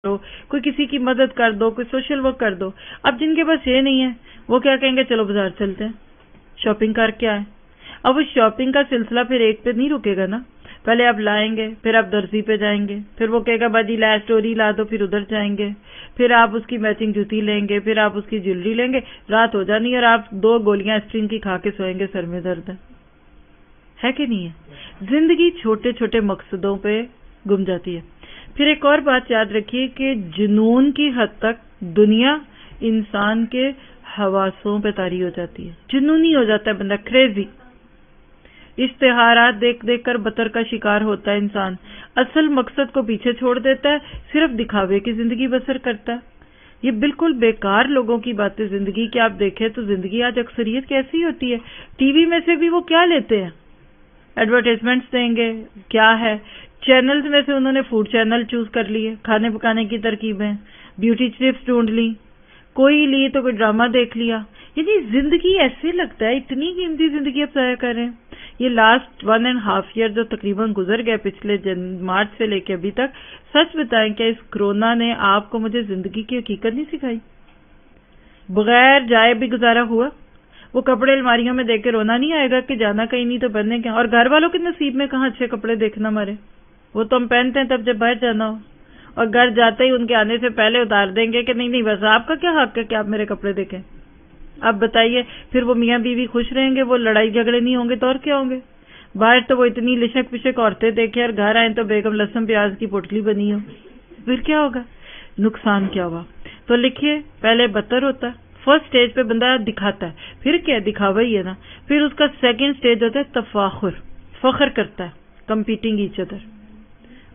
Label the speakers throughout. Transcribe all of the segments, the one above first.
Speaker 1: کرو, کوئی کسی کی مدد کر دو, کوئی سوشل ورک کر دو. اب جن کے پاس یہ نہیں ہے وہ کیا کہیں گے, چلو بازار چلتے ہیں شاپنگ کر کے آئیں. اب وہ شاپنگ کا سلسلہ پھر ایک پہ نہیں رکے گا نا, پہلے آپ لائیں گے, پھر آپ درزی پہ جائیں گے, پھر وہ کہے گا باجی لا اسٹوری لا دو, پھر ادھر جائیں گے, پھر آپ اس کی میچنگ جوتی لیں گے, پھر آپ اس کی جیولری لیں گے, رات ہو جانی اور آپ 2 گولیاں اسٹرنگ کی کھا کے سوئیں گے, سر میں درد ہے کہ نہیں ہے. زندگی چھوٹے چھوٹے مقصدوں پہ گم جاتی ہے. پھر ایک اور بات یاد رکھیے کہ جنون کی حد تک دنیا انسان کے حواسوں پہ طاری ہو جاتی ہے, جنونی ہو جاتا ہے بندہ, کریزی. اشتہارات دیکھ دیکھ کر بطر کا شکار ہوتا ہے انسان, اصل مقصد کو پیچھے چھوڑ دیتا ہے, صرف دکھاوے کی زندگی بسر کرتا ہے. یہ بالکل بیکار لوگوں کی باتیں زندگی کی. آپ دیکھیں تو زندگی آج اکثریت کیسی ہوتی ہے, ٹی وی میں سے بھی وہ کیا لیتے ہیں, ایڈورٹائزمنٹس دیں گے, کیا ہے, چینلز میں سے انہوں نے فوڈ چینل چوز کر لیے, کھانے پکانے کی ترکیبیں, بیوٹی ٹپس ڈھونڈ لی, کوئی لی تو کوئی ڈرامہ دیکھ لیا. یعنی زندگی ایسے لگتا ہے اتنی قیمتی زندگی اب ضائع کر رہے ہیں. یہ لاسٹ 1.5 ایئر جو تقریباً گزر گئے پچھلے مارچ سے لے کے ابھی تک, سچ بتائیں کہ اس کرونا نے آپ کو مجھے زندگی کی حقیقت نہیں سکھائی. بغیر جائے بھی گزارا ہوا. وہ کپڑے الماریوں میں دیکھ کے رونا نہیں آئے گا کہ جانا کہیں نہیں تو پہننے کیا, اور گھر والوں کے نصیب میں کہاں اچھے کپڑے دیکھنا مارے, وہ تو ہم پہنتے ہیں تب جب باہر جانا ہو, اور گھر جاتے ہی ان کے آنے سے پہلے اتار دیں گے کہ نہیں بس آپ کا کیا حق ہے کہ آپ میرے کپڑے دیکھیں. اب بتائیے پھر وہ میاں بیوی خوش رہیں گے, وہ لڑائی جھگڑے نہیں ہوں گے تو اور کیا ہوں گے. باہر تو وہ اتنی لشک پشک عورتیں دیکھیں اور گھر آئیں تو بیگم لہسن پیاز کی پوٹلی بنی ہو, پھر کیا ہوگا, نقصان کیا ہوا. تو لکھیے پہلے بدتر ہوتا ہے, فرسٹ سٹیج پہ بندہ دکھاتا ہے, پھر کیا دکھاوا ہی ہے نا. پھر اس کا سیکنڈ سٹیج ہوتا ہے تفاخر, فخر کرتا ہے, کمپیٹنگ ایچ ادر.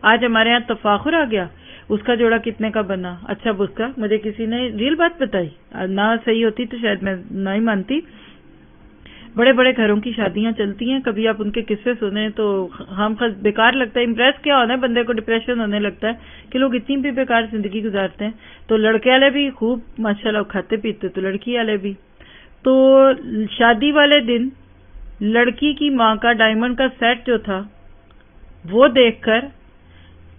Speaker 1: آج ہمارے ہاں تفاخر آ گیا, اس کا جوڑا کتنے کا بنا, اچھا اس کا, مجھے کسی نے ریل بات بتائی, نہ صحیح ہوتی تو شاید میں نہ ہی مانتی. بڑے بڑے گھروں کی شادیاں چلتی ہیں, کبھی آپ ان کے قصے سنیں تو ہم بیکار لگتا ہے. امپریس کیا ہونا ہے بندے کو, ڈپریشن ہونے لگتا ہے کہ لوگ اتنی بھی بیکار زندگی گزارتے ہیں. تو لڑکے والے بھی خوب ماشاءاللہ کھاتے پیتے, تو لڑکی والے بھی. تو شادی والے دن لڑکی کی ماں کا ڈائمنڈ کا سیٹ جو تھا وہ دیکھ کر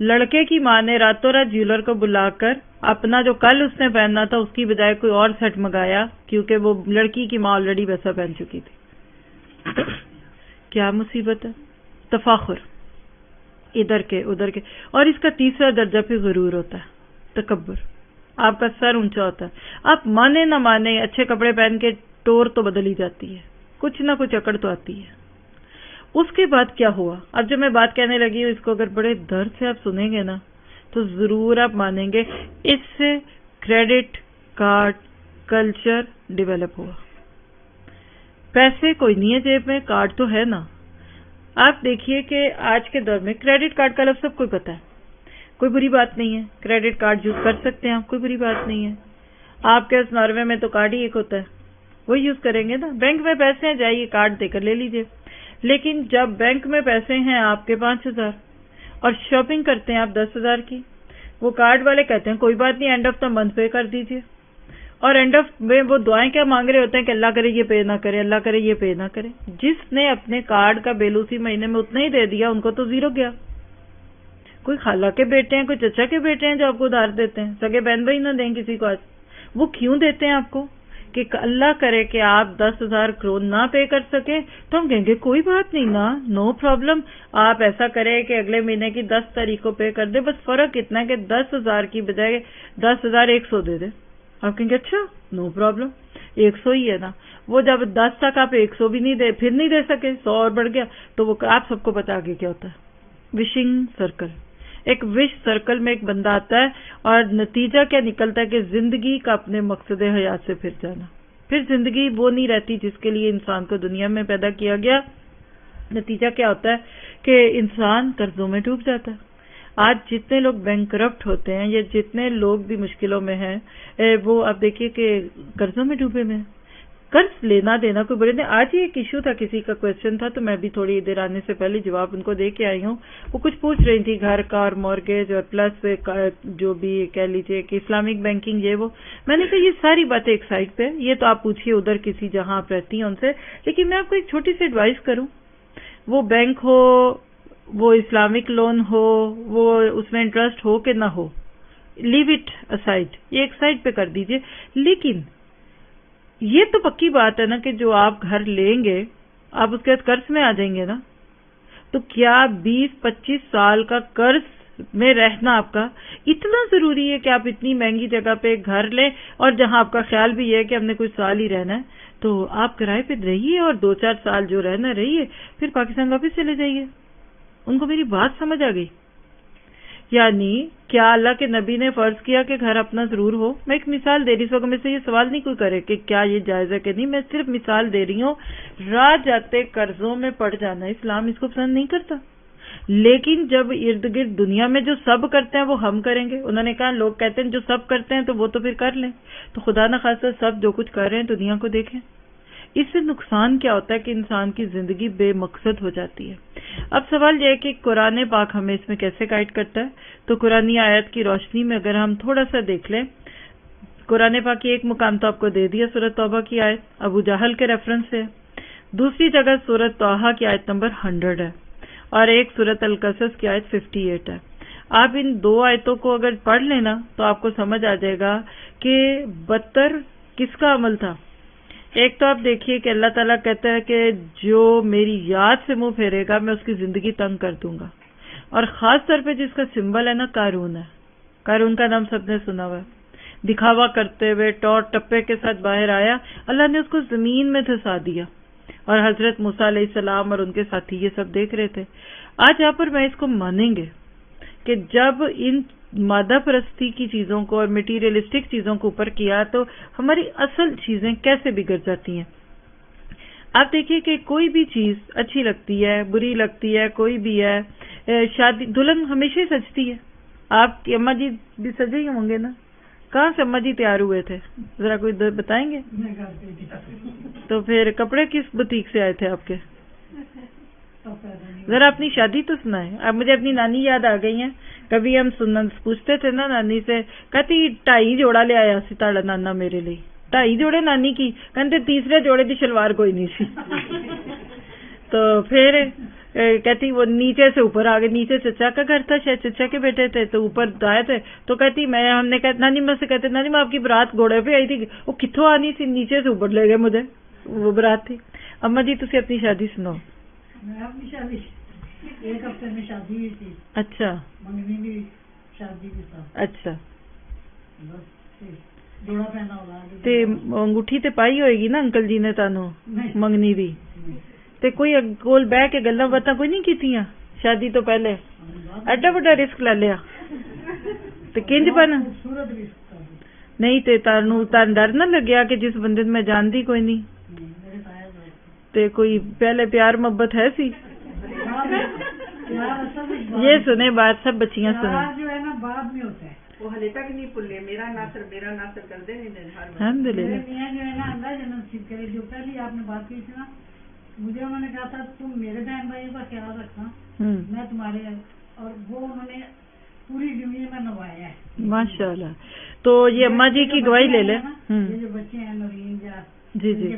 Speaker 1: لڑکے کی ماں نے راتوں رات جیولر کو بلا کر اپنا جو کل اس نے پہننا تھا اس کی بجائے کوئی اور سیٹ منگایا, کیونکہ وہ لڑکی کی ماں آلریڈی ویسا پہن چکی تھی. کیا مصیبت ہے, تفاخر ادھر کے ادھر کے. اور اس کا تیسرا درجہ پھر غرور ہوتا ہے, تکبر. آپ کا سر اونچا ہوتا ہے, آپ مانے نہ مانے اچھے کپڑے پہن کے ٹور تو بدل ہی جاتی ہے, کچھ نہ کچھ اکڑ تو آتی ہے. اس کے بعد کیا ہوا, اب جب میں بات کہنے لگی ہوں اس کو اگر بڑے درد سے آپ سنیں گے نا تو ضرور آپ مانیں گے, اس سے کریڈٹ کارڈ کلچر ڈیولپ ہوا. پیسے کوئی نہیں ہے جیب میں, کارڈ تو ہے نا. آپ دیکھیے کہ آج کے دور میں کریڈٹ کارڈ کا لفظ سب کو پتا ہے, کوئی بری بات نہیں ہے, کریڈٹ کارڈ یوز کر سکتے ہیں آپ, کوئی بری بات نہیں ہے. آپ کے اس ناروے میں تو کارڈ ہی ایک ہوتا ہے, وہی یوز کریں گے نا. بینک میں پیسے ہیں, جائیے کارڈ دے کر لے لیجئے. لیکن جب بینک میں پیسے ہیں آپ کے 5,000 اور شاپنگ کرتے ہیں آپ 10,000 کی, وہ کارڈ والے کہتے ہیں کوئی بات نہیں اینڈ آف دا منتھ پے کر دیجئے, اور اینڈ آف میں وہ دعائیں کیا مانگ رہے ہوتے ہیں کہ اللہ کرے یہ پے نہ کرے, اللہ کرے یہ پے نہ کرے. جس نے اپنے کارڈ کا بل اسی مہینے میں اتنا ہی دے دیا ان کو تو زیرو گیا. کوئی خالہ کے بیٹے ہیں, کوئی چچا کے بیٹے ہیں جو آپ کو ادھار دیتے ہیں, سگے بہن بھائی نہ دیں کسی کو. آج وہ کیوں دیتے ہیں آپ کو کہ اللہ کرے کہ آپ 10,000 کرون نہ پے کر سکے, تو ہم کہیں گے کوئی بات نہیں نا, نو پرابلم, آپ ایسا کریں کہ اگلے مہینے کی 10 تاریخ کو پے کر دے, بس فرق اتنا ہے کہ 10,000 کی بجائے 10,100 دے دے. آپ کہیں گے اچھا نو پرابلم, 100 ہی ہے نا. وہ جب 10 تک آپ 100 بھی نہیں دے, پھر نہیں دے سکے, 100 اور بڑھ گیا, تو وہ آپ سب کو پتا آگے کیا ہوتا ہے, وشنگ سرکل. ایک وش سرکل میں ایک بندہ آتا ہے اور نتیجہ کیا نکلتا ہے کہ زندگی کا اپنے مقصد حیات سے پھر جانا. پھر زندگی وہ نہیں رہتی جس کے لیے انسان کو دنیا میں پیدا کیا گیا. نتیجہ کیا ہوتا ہے کہ انسان قرضوں میں ڈوب جاتا ہے. آج جتنے لوگ بینک کرپٹ ہوتے ہیں یا جتنے لوگ بھی مشکلوں میں ہیں, وہ آپ دیکھیے کہ قرضوں میں ڈوبے میں. قرض لینا دینا کوئی بڑے نہیں. آج ہی ایک ایشو تھا, کسی کا کوشچن تھا, تو میں بھی تھوڑی دیر آنے سے پہلے جواب ان کو دے کے آئی ہوں. وہ کچھ پوچھ رہی تھی گھر کا اور مورگیج اور پلس جو بھی کہہ لیجیے کہ اسلامک بینکنگ یہ وہ. میں نے کہا یہ ساری باتیں ایک سائڈ پہ, یہ تو آپ پوچھیے ادھر کسی جہاں آپ رہتی ہیں ان سے, لیکن میں آپ کو ایک چھوٹی سی ایڈوائز کروں. وہ بینک ہو, وہ اسلامک لون ہو, وہ اس میں انٹرسٹ ہو کہ نہ ہو, لیو اٹ اسائڈ، یہ ایک سائڈ پہ کر دیجئے. لیکن یہ تو پکی بات ہے نا کہ جو آپ گھر لیں گے آپ اس کے بعد قرض میں آ جائیں گے نا. تو کیا 20-25 سال کا قرض میں رہنا آپ کا اتنا ضروری ہے کہ آپ اتنی مہنگی جگہ پہ گھر لیں اور جہاں آپ کا خیال بھی ہے کہ ہم نے کچھ سال ہی رہنا ہے تو آپ کرائے پہ رہیے اور 2-4 سال جو رہنا رہیے، پھر پاکستان واپس چلے جائیے. ان کو میری بات سمجھ آ گئی؟ یعنی کیا اللہ کے نبی نے فرض کیا کہ گھر اپنا ضرور ہو؟ میں ایک مثال دے رہی ہوں، میں سے یہ سوال نہیں کوئی کرے کہ کیا یہ جائز ہے کہ نہیں، میں صرف مثال دے رہی ہوں. راہ جاتے قرضوں میں پڑ جانا اسلام اس کو پسند نہیں کرتا. لیکن جب ارد گرد دنیا میں جو سب کرتے ہیں وہ ہم کریں گے. انہوں نے کہا لوگ کہتے ہیں جو سب کرتے ہیں تو وہ تو پھر کر لیں. تو خدا نخواستہ سب جو کچھ کر رہے ہیں دنیا کو دیکھیں. اس سے نقصان کیا ہوتا ہے کہ انسان کی زندگی بے مقصد ہو جاتی ہے. اب سوال یہ ہے کہ قرآن پاک ہمیں اس میں کیسے گائیڈ کرتا ہے. تو قرآن آیت کی روشنی میں اگر ہم تھوڑا سا دیکھ لیں، قرآن پاک کی ایک مقام تو آپ کو دے دیا سورۃ توبہ کی آیت ابو جہل کے ریفرنس سے، دوسری جگہ سورۃ طٰہٰ کی آیت نمبر 100 ہے اور ایک سورۃ القصص کی آیت 58 ہے. آپ ان دو آیتوں کو اگر پڑھ لینا تو آپ کو سمجھ آ جائے گا کہ بدتر کس کا عمل تھا. ایک تو آپ دیکھیے کہ اللہ تعالیٰ کہتا ہے کہ جو میری یاد سے منہ پھیرے گا میں اس کی زندگی تنگ کر دوں گا. اور خاص طور پہ جس کا سمبل ہے نا قارون ہے. قارون کا نام سب نے سنا ہوا ہے. دکھاوا کرتے ہوئے ٹور ٹپے کے ساتھ باہر آیا، اللہ نے اس کو زمین میں دھسا دیا اور حضرت موسیٰ علیہ السلام اور ان کے ساتھی یہ سب دیکھ رہے تھے. آج یہاں پر میں اس کو مانیں گے کہ جب ان مادہ پرستی کی چیزوں کو اور میٹیریلسٹک چیزوں کو اوپر کیا تو ہماری اصل چیزیں کیسے بگڑ جاتی ہیں. آپ دیکھیے کہ کوئی بھی چیز اچھی لگتی ہے، بری لگتی ہے، کوئی بھی ہے، شادی دلہن ہمیشہ سجتی ہے. آپ کی اماں جی بھی سجے ہی ہوں گے نا؟ کہاں سے اماں جی تیار ہوئے تھے ذرا کوئی بتائیں گے؟ تو پھر کپڑے کس بوتیک سے آئے تھے آپ کے؟ ذرا اپنی شادی تو سنائیں. اب مجھے اپنی نانی یاد آ گئی ہیں. کبھی ہم پوچھتے تھے نا نانی سے، کہتی 2.5 جوڑا لے آیا سی تاڑا نانا میرے لیے. 2.5 جوڑے نانی کی کہتے تیسرے جوڑے دی شلوار کوئی نہیں سی. تو پھر کہتی وہ نیچے سے اوپر آ گئے. نیچے چچا کا گھر تھا، شاید چچا کے بیٹے تھے تو اوپر آئے تھے. تو کہتی ہم نے کہا نانی ماں سے کہتے نانی ماں آپ کی برات گھوڑے پہ آئی تھی، وہ کتوں آنی سی، نیچے سے اوپر لے گئے مجھے، وہ برات تھی. اما جی تسی اپنی شادی سناؤ.
Speaker 2: اپنی شادی 1 ہفتے میں شادی ہوئی تھی.
Speaker 1: اچھا
Speaker 2: منگنی بھی شادی بھی تھا.
Speaker 1: اچھا
Speaker 2: جوڑا پہنا ہوگا
Speaker 1: تے انگوٹھی تے پائی ہوئے گی نا انکل جی نے تانوں منگنی دی. تے کوئی کول بہ کے گلاں باتاں کوئی نہیں کیتیاں شادی تو پہلے؟ ایڈا بڑا رسک لے لیا تے کنج پن نہیں تے تانوں ڈر نہ لگیا کہ جس بندے میں جاندی کوئی نہیں تے کوئی پہلے پیار محبت ہے سی؟ یہ سنے بات سب بچیاں سنیں.
Speaker 2: جو ہے نا بعد میں ہوتا ہے
Speaker 3: وہ ہلے تک نہیں بھولے میرا ناصر کر دے نہیں.
Speaker 1: الحمدللہ
Speaker 2: میاں جو ہے نا اللہ جنت نصیب کرے. جو پہلی آپ نے بات کی تھی نا، مجھے انہوں نے کہا تھا تم میرے بہن بھائیوں کا خیال رکھنا، میں تمہارے، اور وہ انہوں نے پوری زندگی میں نبھایا ہے
Speaker 1: ماشاء اللہ. تو یہ اماں جی کی گواہی لے لیں.
Speaker 2: یہ جو بچے ہیں نورین جا
Speaker 1: جی جی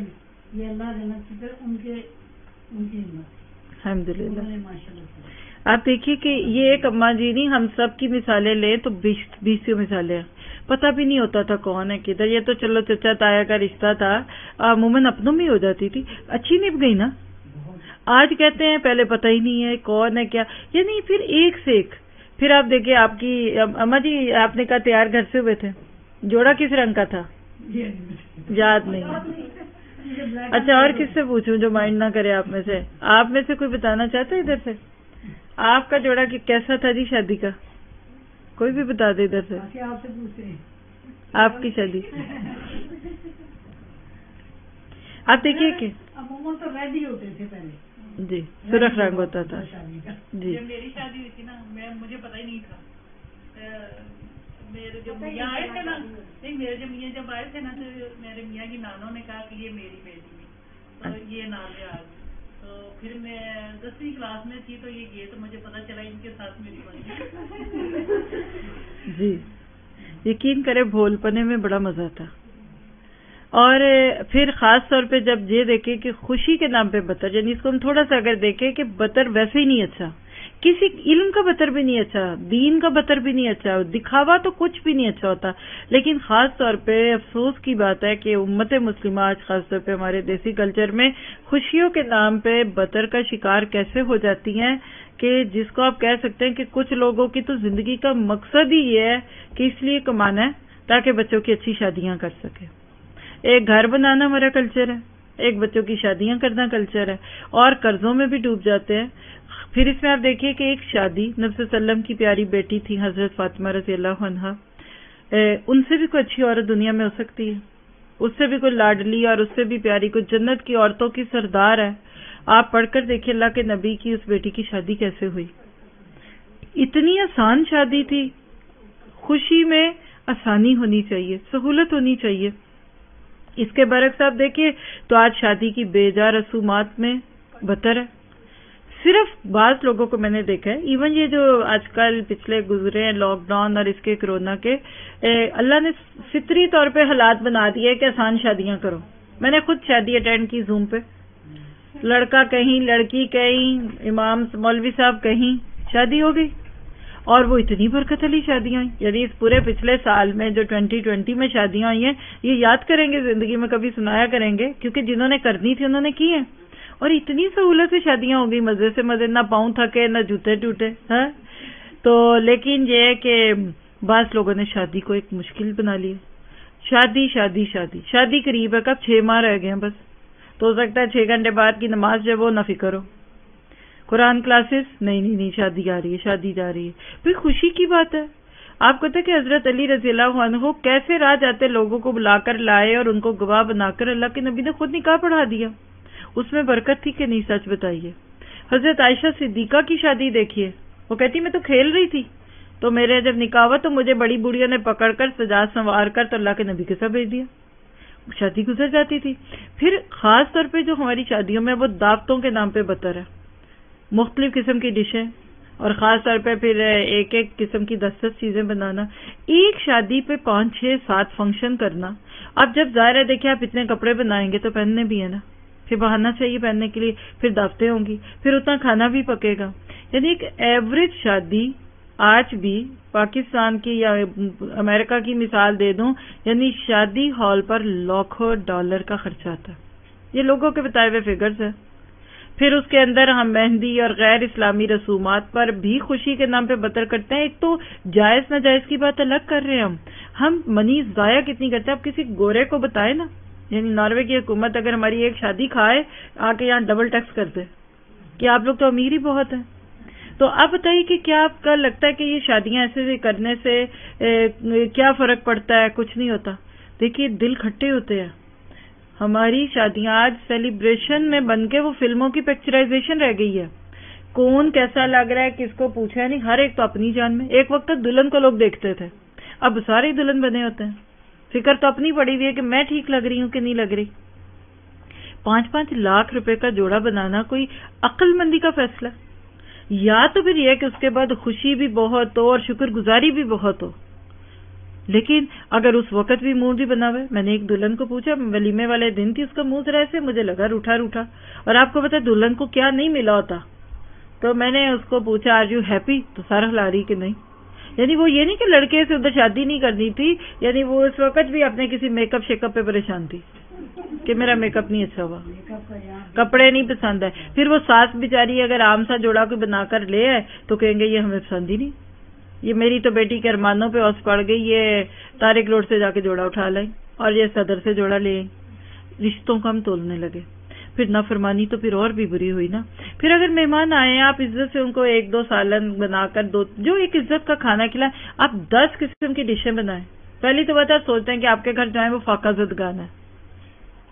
Speaker 2: یہ اللہ جنت کی ان کی ہمت
Speaker 1: الحمدللہ.
Speaker 2: ماشاء اللہ.
Speaker 1: آپ دیکھیے کہ یہ ایک اماں جی نہیں، ہم سب کی مثالیں لیں تو 20 مثالیں ہیں. پتہ بھی نہیں ہوتا تھا کون ہے کدھر. یہ تو چلو چچا تایا کا رشتہ تھا، عموماً اپنوں میں ہو جاتی تھی. اچھی نبھ گئی نا. آج کہتے ہیں پہلے پتہ ہی نہیں ہے کون ہے کیا، یعنی پھر ایک سے ایک. پھر آپ دیکھیے آپ کی اماں جی آپ نے کہا تیار گھر سے ہوئے تھے، جوڑا کس رنگ کا تھا یاد نہیں. اچھا اور کس سے پوچھوں جو مائنڈ نہ کرے آپ میں سے؟ آپ میں سے کوئی بتانا چاہتا ہے ادھر سے؟ آپ کا جوڑا کیسا تھا جی شادی کا؟ کوئی بھی بتا دے ادھر سے.
Speaker 2: آپ سے پوچھتے ہیں
Speaker 1: آپ کی شادی آپ دیکھیے کہ
Speaker 2: عموماً تو ریڈ ہی ہوتے تھے پہلے.
Speaker 1: جی سرخ رنگ ہوتا تھا. جی
Speaker 3: جب میری شادی ہوئی تھی نا مجھے پتہ ہی نہیں تھا. میرے جب میاں آئے تھے نا، نہیں میرے جب میاں جب آئے تھے نا تو میرے میاں کی نانوں نے کہا کہ یہ میری بیٹی ہے تو یہ نازے آ گئی. تو پھر میں 10ویں کلاس میں تھی تو یہ گئے تو مجھے پتا چلا ان کے ساتھ میری بنی.
Speaker 1: جی یقین کرے بھول پنے میں بڑا مزہ تھا. اور پھر خاص طور پہ جب یہ دیکھیں کہ خوشی کے نام پہ بطر، یعنی اس کو ہم تھوڑا سا اگر دیکھیں کہ بطر ویسے ہی نہیں اچھا किसी इल्म का बतर भी नहीं अच्छा, दीन का बतर भी नहीं अच्छा, दिखावा तो कुछ भी नहीं अच्छा होता। लेकिन खास तौर पे अफसोस की बात है कि उम्मत मुस्लिमा आज खास तौर पे हमारे देसी कल्चर में खुशियों के नाम पे बतर का शिकार कैसे हो जाती हैं कि जिसको आप कह सकते हैं कि कुछ लोगों की तो जिंदगी का मकसद ही ये है कि इसलिए कमाना है ताकि बच्चों की अच्छी शादियां कर सके। एक घर बनाना हमारा कल्चर है, एक बच्चों की शादियां करना कल्चर है, और कर्जों में भी डूब जाते हैं। फिर इसमें आप देखिए कि एक शादी नबी सल्लम की प्यारी बेटी थी हजरत फातिमा रज़ियल्लाहु अन्हा, उनसे भी कोई अच्छी औरत दुनिया में हो सकती है, उससे भी कोई लाडली और उससे भी प्यारी, कोई जन्नत की औरतों की सरदार है। आप पढ़कर देखिए अल्लाह के नबी की उस बेटी की शादी कैसे हुई। इतनी आसान शादी थी। खुशी में आसानी होनी चाहिए, सहूलत होनी चाहिए। इसके बरक्स आप देखिए तो आज शादी की बेजा रसूमात में बतर है। सिर्फ बाज लोगों को मैंने देखा है, इवन ये जो आजकल पिछले गुजरे हैं लॉकडाउन और इसके कोरोना के, अल्लाह ने फितरी तौर पे हालात बना दिए कि आसान शादियां करो। मैंने खुद शादी अटेंड की जूम पे, लड़का कहीं, लड़की कहीं, इमाम मौलवी साहब कहीं, शादी हो गई। और वो इतनी बरकत वाली शादियां हुई, यानी इस पूरे पिछले साल में जो 2020 में शादियां हुई हैं, ये याद करेंगे, जिंदगी में कभी सुनाया करेंगे, क्योंकि जिन्होंने करनी थी उन्होंने की है। और इतनी सहूलत से शादियां हो गई, मजे से मजे, ना पाँव थके ना जूते टूटे है। तो लेकिन ये है कि बास लोगों ने शादी को एक मुश्किल बना लिया। शादी शादी शादी शादी करीब है, कब 6 माह रह गए हैं बस। तो हो सकता है 6 घंटे बाद की नमाज जो वो ना फिक्र हो, कुरान क्लासेस नहीं, शादी आ रही है, शादी जा रही है। फिर खुशी की बात है। आपको पता है कि हजरत अली रज़ियल्लाहु अन्हु कैसे राह जाते लोगों को बुलाकर लाए और उनको गवाह बनाकर अल्लाह के नबी ने खुद निकाह पढ़ा दिया। उसमें बरकत थी कि नहीं, सच बताइए। हजरत आयशा सिद्दीका की शादी देखिए, वो कहती मैं तो खेल रही थी, तो मेरे जब निकाह हुआ तो मुझे बड़ी बूढ़ियों ने पकड़कर सजा संवार कर तो अल्लाह के नबी के साथ भेज दिया, शादी गुजर जाती थी। फिर खास तौर पे जो हमारी शादियों में वो दावतों के नाम पे बतर है, मुख्तलिफ किस्म की डिशें, और खास तौर पे फिर एक एक किस्म की 10-10 चीजें बनाना, एक शादी पे 5, 6, 7 फंक्शन करना। अब जब जाहिर है देखिए आप इतने कपड़े बनाएंगे तो पहनने भी है ना, फिर बहाना चाहिए पहनने के लिए, फिर दावतें होंगी, फिर उतना खाना भी पकेगा। यानी एक एवरेज शादी आज भी पाकिस्तान की या अमेरिका की मिसाल दे दूं, यानी शादी हॉल पर लाखों डॉलर का खर्चा आता है। ये लोगों के बताए हुए फिगर्स है। फिर उसके अंदर हम मेहंदी और गैर इस्लामी रसूमात पर भी खुशी के नाम पे बतर करते हैं। एक तो जायज ना जायज की बात अलग कर रहे हैं हम मनी जाया कितनी करते हैं। आप किसी गोरे को बताए ना, यानी नॉर्वे की हुकूमत अगर हमारी एक शादी खाए आके यहाँ डबल टैक्स कर दे कि आप लोग तो अमीर ही बहुत हैं, तो आप बताइए कि क्या आपका लगता है कि ये शादियां ऐसे करने से क्या फर्क पड़ता है? कुछ नहीं होता। देखिए दिल खट्टे होते हैं। हमारी शादियां आज सेलिब्रेशन में बनके वो फिल्मों की पिक्चराइजेशन रह गई है। कौन कैसा लग रहा है किसको पूछा नहीं, हर एक तो अपनी जान में। एक वक्त दुल्हन को लोग देखते थे, अब सारे दुल्हन बने होते हैं। फिक्र तो अपनी पड़ी हुई है कि मैं ठीक लग रही हूं कि नहीं लग रही। 5-5 लाख रुपए का जोड़ा बनाना कोई अक्लमंदी का फैसला? या तो फिर यह कि उसके बाद खुशी भी बहुत हो और शुक्रगुजारी भी बहुत हो। लेकिन अगर उस वक्त भी मुंह भी बना हुआ है, मैंने एक दुल्हन को पूछा, वलीमे वाले दिन थी, उसका मुंह जरा ऐसे मुझे लगा रूठा रूठा, और आपको पता है दुल्हन को क्या नहीं मिला होता। तो मैंने उसको पूछा आर यू हैप्पी, तो सारा हिला रही कि नहीं। यानी वो ये नहीं कि लड़के से उधर शादी नहीं करनी थी, यानी वो इस वक्त भी अपने किसी मेकअप शेकअप पे परेशान थी कि मेरा मेकअप नहीं अच्छा हुआ, कपड़े नहीं पसंद है। फिर वो सास बेचारी अगर आम सा जोड़ा कोई बनाकर ले आए तो कहेंगे ये हमें पसंद ही नहीं, ये मेरी तो बेटी के अरमानों पे औस पड़ गई, ये तारिक रोड से जाके जोड़ा उठा लाई और ये सदर से जोड़ा ले आई। रिश्तों को हम तोलने लगे। फिर नाफरमानी तो फिर और भी बुरी हुई ना। फिर अगर मेहमान आए, आप इज्जत से उनको 1-2 सालन बनाकर दो, जो एक इज्जत का खाना खिलाएं, आप 10 किस्म की डिशें बनाएं। पहली तो बात आप सोचते हैं कि आपके घर जाए वो फाका ज़दगान है,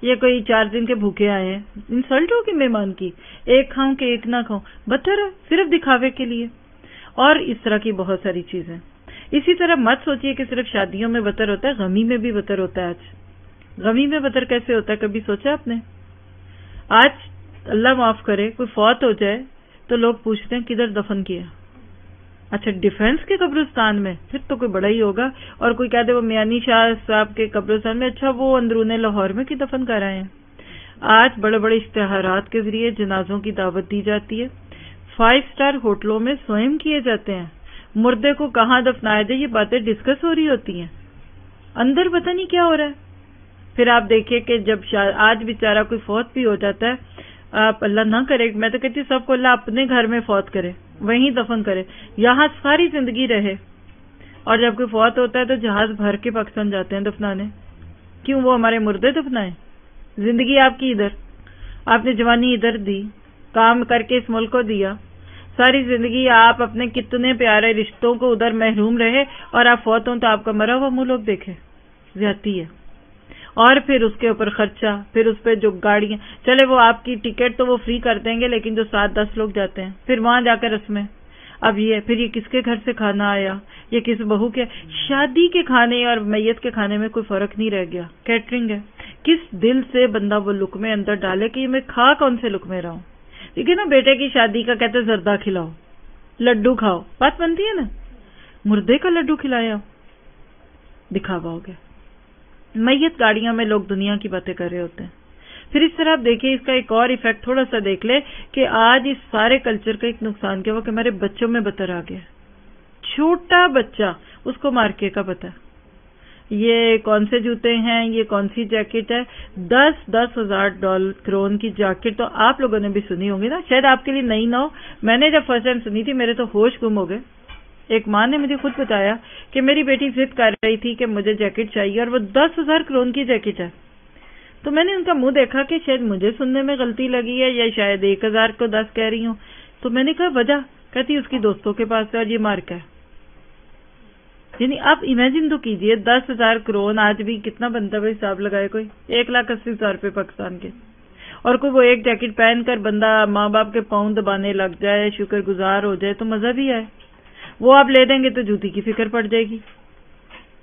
Speaker 1: ये कोई 4 दिन के भूखे आए हैं, इंसल्ट होगी मेहमान की, एक खाऊं कि एक ना खाऊं, बदतर है सिर्फ दिखावे के लिए। और इस तरह की बहुत सारी चीजें। इसी तरह मत सोचिए कि सिर्फ शादियों में बतर होता है, गमी में भी बतर होता है। आज गमी में बतर कैसे होता है, कभी सोचा आपने? आज अल्लाह माफ करे कोई फौत हो जाए तो लोग पूछते हैं किधर दफन किया। अच्छा डिफेंस के कब्रिस्तान में, फिर तो कोई बड़ा ही होगा। और कोई कहते वो मियानी शाह साहब के कब्रिस्तान में, अच्छा वो अंदरूने लाहौर में की दफन कर आए हैं। आज बड़े बड़े इश्तिहारात के जरिए जनाजों की दावत दी जाती है, 5 स्टार होटलों में स्वयं किए जाते हैं। मुर्दे को कहाँ दफनाया जाए ये बातें डिस्कस हो रही होती हैं, अंदर पता नहीं क्या हो रहा है। फिर आप देखिए कि जब आज बेचारा कोई फौत भी हो जाता है, आप अल्लाह ना करे, मैं तो कहती हूँ सबको अल्लाह अपने घर में फौत करे, वहीं दफन करे, यहाँ सारी जिंदगी रहे। और जब कोई फौत होता है तो जहाज भर के पाकिस्तान जाते हैं दफनाने। क्यों? वो हमारे मुर्दे दफनाए? जिंदगी आपकी इधर, आपने जवानी इधर दी, काम करके इस मुल्क को दिया, सारी जिंदगी आप अपने कितने प्यारे रिश्तों को उधर महरूम रहे, और आप फौत हों तो आपका मरा हुआ मुंह लोग देखे, ज्यादती है। और फिर उसके ऊपर खर्चा, फिर उस पर जो गाड़ियां, चले वो आपकी टिकट तो वो फ्री कर देंगे, लेकिन जो 7-10 लोग जाते हैं फिर वहां जाकर रस्में, अब ये फिर ये किसके घर से खाना आया, ये किस बहू के, शादी के खाने और मैयत के खाने में कोई फर्क नहीं रह गया, कैटरिंग है। किस दिल से बंदा वो लुकमे अंदर डाले कि मैं खा कौन से लुकमे रहा हूं। ठीक है ना, बेटे की शादी का कहते जर्दा खिलाओ, लड्डू खाओ, बात बनती है ना, मुर्दे का लड्डू खिलाया, दिखावा हो गया। मैयत गाड़ियां में लोग दुनिया की बातें कर रहे होते हैं। फिर इस तरह आप देखिए, इसका एक और इफेक्ट थोड़ा सा देख ले कि आज इस सारे कल्चर का एक नुकसान क्या हुआ कि हमारे बच्चों में बतर आ गया। छोटा बच्चा, उसको मार्के का पता, ये कौन से जूते हैं, ये कौन सी जैकेट है, 10-10 हजार करोड़ की जैकेट तो आप लोगों ने भी सुनी होगी ना, शायद आपके लिए नई ना हो। मैंने जब फर्स्ट टाइम सुनी थी मेरे तो होश गुम हो गए। एक माँ ने मुझे खुद बताया कि मेरी बेटी जिद कर रही थी कि मुझे जैकेट चाहिए, और वो 10,000 करोड़ की जैकेट है। तो मैंने उनका मुंह देखा कि शायद मुझे सुनने में गलती लगी है, या शायद 1,000 को 10 कह रही हूँ। तो मैंने कहा वजह, कहती उसकी दोस्तों के पास है और ये मार्का है। यानी आप इमेजिन तो कीजिए, 10,000 करोड़ आज भी कितना बनता है, हिसाब लगाए कोई 1,80,000 रुपये पाकिस्तान के, और कोई वो एक जैकेट पहनकर बंदा माँ बाप के पाँव दबाने लग जाए, शुक्रगुजार हो जाए तो मजा भी आए। वो आप ले देंगे तो जूती की फिक्र पड़ जाएगी,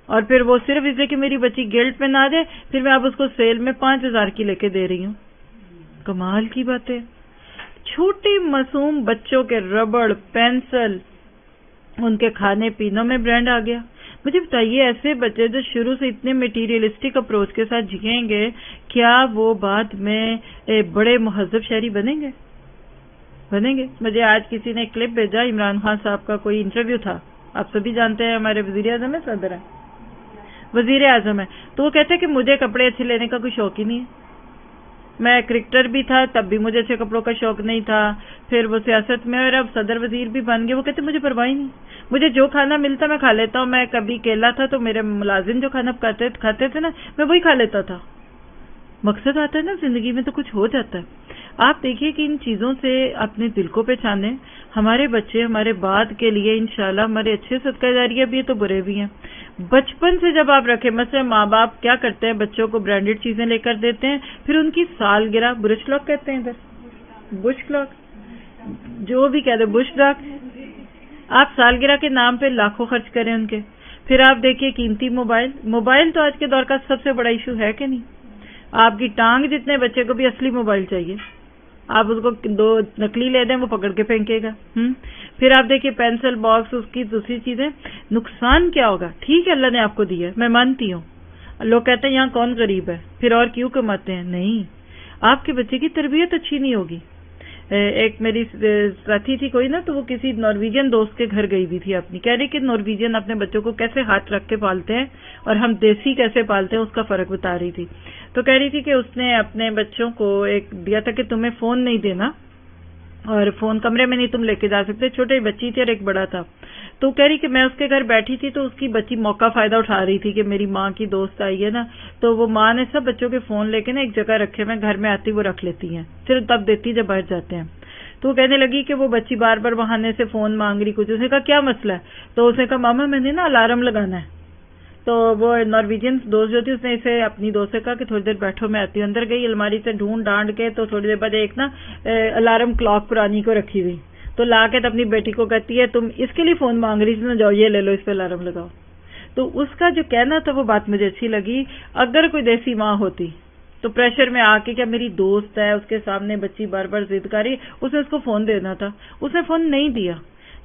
Speaker 1: और फिर वो सिर्फ इसलिए कि मेरी बच्ची गिल्ट पे ना दे, फिर मैं अब उसको सेल में 5,000 की लेके दे रही हूँ। कमाल की बात है। छोटे मासूम बच्चों के रबड़, पेंसिल, उनके खाने पीनों में ब्रांड आ गया। मुझे बताइए, ऐसे बच्चे जो शुरू से इतने मटीरियलिस्टिक अप्रोच के साथ जिएंगे, क्या वो बाद में बड़े मुहज्जब शहरी बनेंगे? मुझे आज किसी ने क्लिप भेजा, इमरान खान साहब का कोई इंटरव्यू था, आप सभी जानते हैं हमारे वजीर आजम है, सदर है, वजीर आजम है, तो वो कहते हैं कि मुझे कपड़े अच्छे लेने का कोई शौक ही नहीं है। मैं क्रिकेटर भी था तब भी मुझे अच्छे कपड़ों का शौक नहीं था, फिर वो सियासत में और अब सदर वजीर भी बन गए। वो कहते मुझे परवाह ही नहीं, मुझे जो खाना मिलता मैं खा लेता हूँ। मैं कभी केला था तो मेरे मुलाजिम जो खाना खाते थे ना, मैं वही खा लेता था। मकसद आता है ना जिंदगी में तो कुछ हो जाता है। आप देखिए कि इन चीजों से अपने दिल को पहचाने। हमारे बच्चे हमारे बाद के लिए इंशाल्लाह हमारे अच्छे सदकादारियां भी है तो बुरे भी हैं। बचपन से जब आप रखें, मतलब माँ बाप क्या करते हैं, बच्चों को ब्रांडेड चीजें लेकर देते हैं, फिर उनकी सालगिरह, बुश क्लॉक कहते हैं इधर, बुश क्लॉक जो भी कहते हैं, बुश क्लॉक, आप सालगिरह के नाम पे लाखों खर्च करें उनके। फिर आप देखिए कीमती मोबाइल तो आज के दौर का सबसे बड़ा इशू है कि नहीं। आपकी टांग जितने बच्चे को भी असली मोबाइल चाहिए, आप उसको 2 नकली ले दें वो पकड़ के फेंकेगा। फिर आप देखिए पेंसिल बॉक्स, उसकी दूसरी चीजें, नुकसान क्या होगा। ठीक है अल्लाह ने आपको दिया है, मैं मानती हूँ। लोग कहते हैं यहाँ कौन गरीब है, फिर और क्यों कमाते हैं। नहीं, आपके बच्चे की तरबियत अच्छी नहीं होगी। एक मेरी साथी थी कोई ना, तो वो किसी नॉर्वेजियन दोस्त के घर गई हुई थी अपनी, कह रही कि नॉर्वेजियन अपने बच्चों को कैसे हाथ रख के पालते हैं और हम देसी कैसे पालते हैं, उसका फर्क बता रही थी। तो कह रही थी कि उसने अपने बच्चों को एक दिया था कि तुम्हें फोन नहीं देना और फोन कमरे में नहीं तुम लेके जा सकते। छोटी बच्ची थी और एक बड़ा था। तो कह रही कि मैं उसके घर बैठी थी तो उसकी बच्ची मौका फायदा उठा रही थी कि मेरी माँ की दोस्त आई है ना, तो वो माँ ने सब बच्चों के फोन लेके ना एक जगह रखे, मैं घर में आती वो रख लेती हैं, सिर्फ तब देती जब बाहर जाते हैं। तो वो कहने लगी कि वो बच्ची बार बार बहाने से फोन मांग रही कुछ। उसने कहा क्या मसला है, तो उसने कहा मामा मैंने ना अलार्म लगाना है। तो वो नॉर्वेजियन दोस्त जो थी उसने इसे अपनी दोस्त से कहा कि थोड़ी देर बैठो मैं आती हूँ। अंदर गई, अलमारी से ढूंढ डांड के तो थोड़ी देर बाद एक ना अलार्म क्लॉक पुरानी को रखी हुई, तो ला के अपनी बेटी को कहती है तुम इसके लिए फोन मांग रही थी ना, जाओ ये ले लो, इस पे अलार्म लगाओ। तो उसका जो कहना था वो बात मुझे अच्छी लगी। अगर कोई देसी माँ होती तो प्रेशर में आके क्या मेरी दोस्त है उसके सामने बच्ची बार बार जिद कर रही, उसने उसको फोन देना था, उसने फोन नहीं दिया।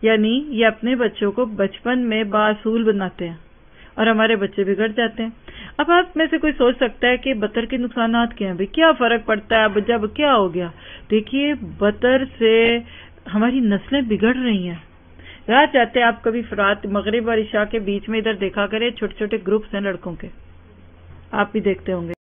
Speaker 1: यानी ये अपने बच्चों को बचपन में बासूल बनाते हैं और हमारे बच्चे बिगड़ जाते हैं। अब आप में से कोई सोच सकता है कि बतर के नुकसानात क्या हैं, भाई क्या फर्क पड़ता है अब जब क्या हो गया। देखिए बतर से ہماری نسلیں بگڑ رہی ہیں. رات چاہتے آپ کبھی رات مغرب اور عشاء کے بیچ میں ادھر دیکھا کریں، چھوٹے چھوٹے گروپس ہیں لڑکوں کے، آپ بھی دیکھتے ہوں گے.